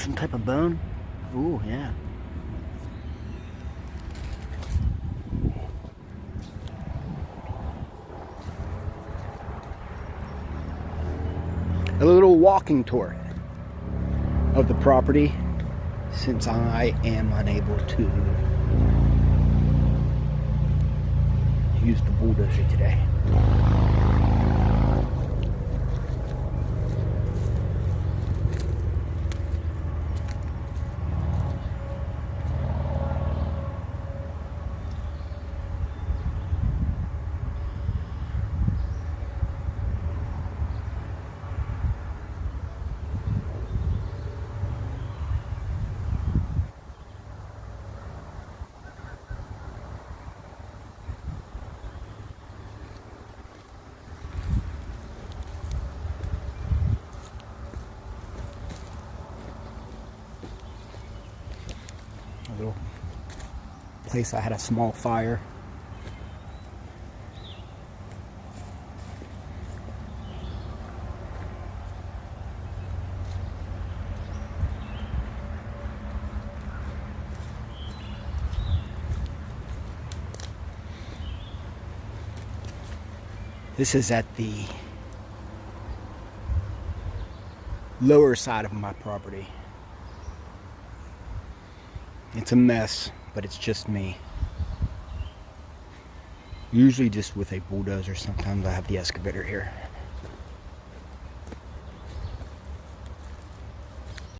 some type of bone? Ooh, yeah. A little walking tour of the property, since I am unable to use the bulldozer today. A little place I had a small fire. This is at the lower side of my property. It's a mess, but it's just me. Usually just with a bulldozer. Sometimes I have the excavator here.